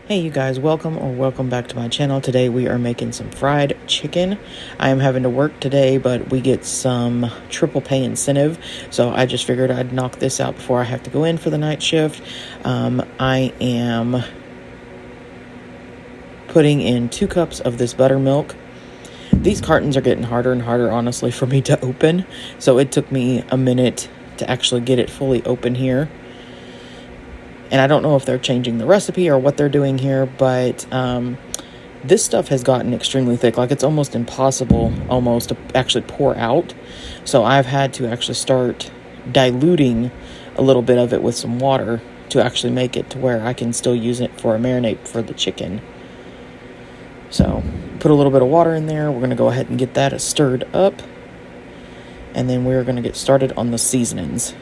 Hey you guys, welcome back to my channel. Today we are making some fried chicken. I am having to work today, but we get some triple pay incentive, so I just figured I'd knock this out before I have to go in for the night shift. I am putting in 2 cups of this buttermilk. These cartons are getting harder and harder, honestly, for me to open, so it took me a minute to actually get it fully open here. And I don't know if they're changing the recipe or what they're doing here, but this stuff has gotten extremely thick. Like, it's almost impossible to actually pour out. So I've had to actually start diluting a little bit of it with some water to actually make it to where I can still use it for a marinade for the chicken. So put a little bit of water in there. We're going to go ahead and get that stirred up. And then we're going to get started on the seasonings.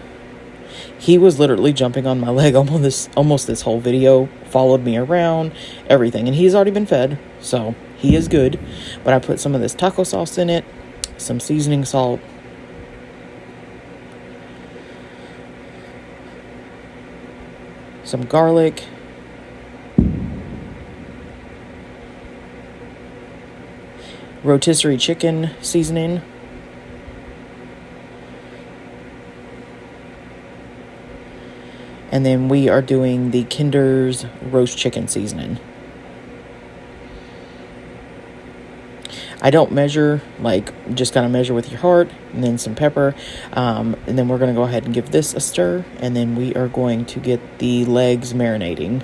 He was literally jumping on my leg almost this whole video, followed me around, everything. And he's already been fed, so he is good. But I put some of this taco sauce in it, some seasoning salt, some garlic, rotisserie chicken seasoning, and then we are doing the Kinder's roast chicken seasoning. I don't measure, just kind of measure with your heart, and then some pepper, and then we're going to go ahead and give this a stir, and then we are going to get the legs marinating.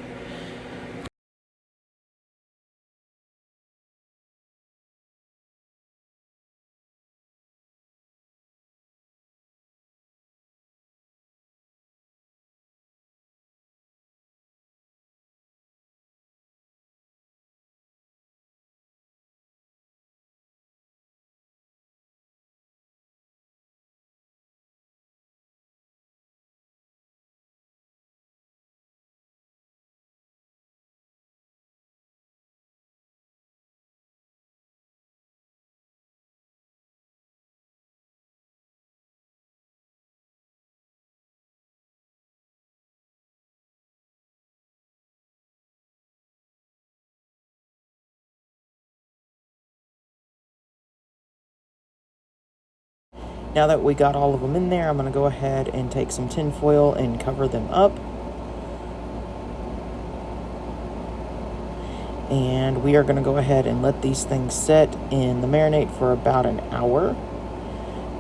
Now that we got all of them in there, I'm going to go ahead and take some tin foil and cover them up. And we are going to go ahead and let these things set in the marinade for about an hour.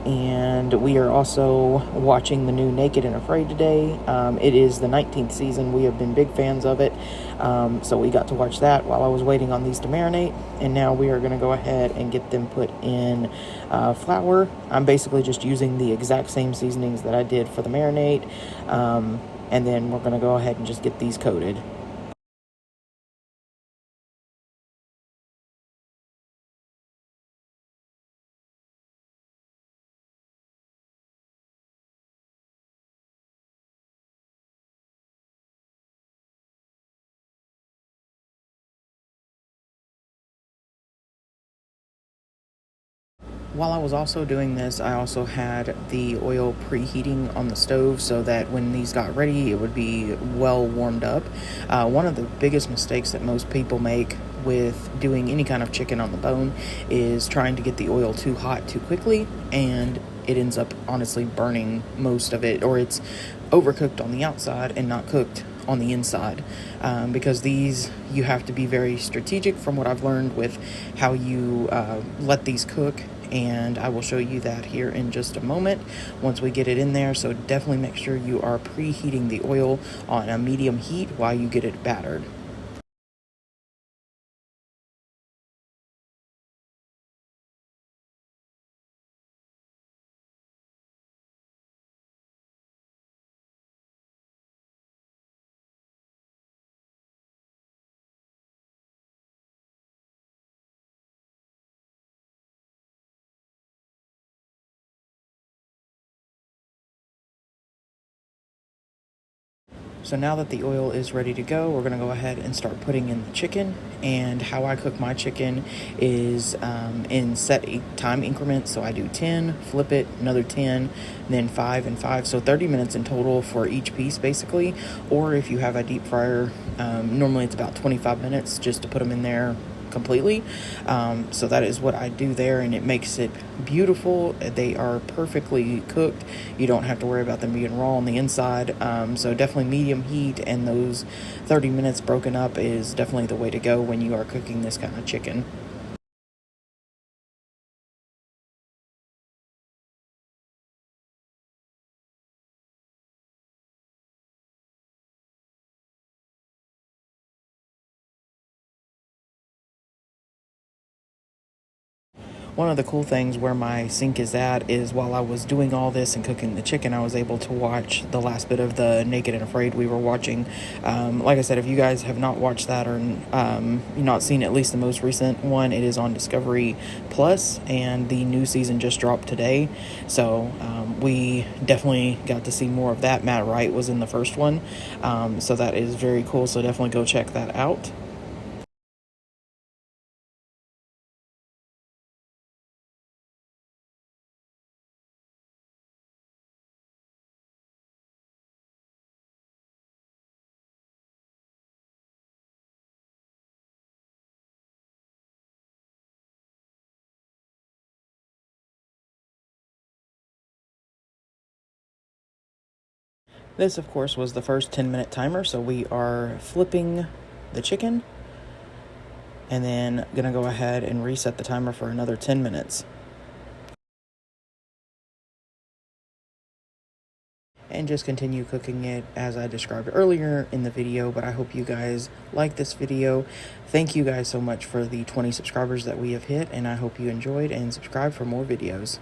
And we are also watching the new Naked and Afraid today. It is the 19th season. We have been big fans of it. So we got to watch that while I was waiting on these to marinate. And now we are going to go ahead and get them put in flour. I'm basically just using the exact same seasonings that I did for the marinade. And then we're going to go ahead and just get these coated. While I was also doing this, I also had the oil preheating on the stove so that when these got ready, it would be well warmed up. One of the biggest mistakes that most people make with doing any kind of chicken on the bone is trying to get the oil too hot too quickly, and it ends up honestly burning most of it, or it's overcooked on the outside and not cooked on the inside. Because these, you have to be very strategic from what I've learned with how you let these cook, and I will show you that here in just a moment once we get it in there. So definitely make sure you are preheating the oil on a medium heat while you get it battered. So now that the oil is ready to go, we're going to go ahead and start putting in the chicken. And how I cook my chicken is in set time increments. So I do 10, flip it, another 10, then 5 and 5. So 30 minutes in total for each piece, basically. Or if you have a deep fryer, normally it's about 25 minutes just to put them in there completely. So that is what I do there, and it makes it beautiful. They are perfectly cooked. You don't have to worry about them being raw on the inside. So definitely medium heat, and those 30 minutes broken up is definitely the way to go when you are cooking this kind of chicken. One of the cool things where my sink is at is while I was doing all this and cooking the chicken, I was able to watch the last bit of the Naked and Afraid we were watching. Like I said, if you guys have not watched that or not seen at least the most recent one, it is on Discovery Plus, and the new season just dropped today. So we definitely got to see more of that. Matt Wright was in the first one, so that is very cool. So definitely go check that out. This, of course, was the first 10-minute timer, so we are flipping the chicken and then gonna go ahead and reset the timer for another 10 minutes. And just continue cooking it as I described earlier in the video. But I hope you guys like this video. Thank you guys so much for the 20 subscribers that we have hit, and I hope you enjoyed, and subscribe for more videos.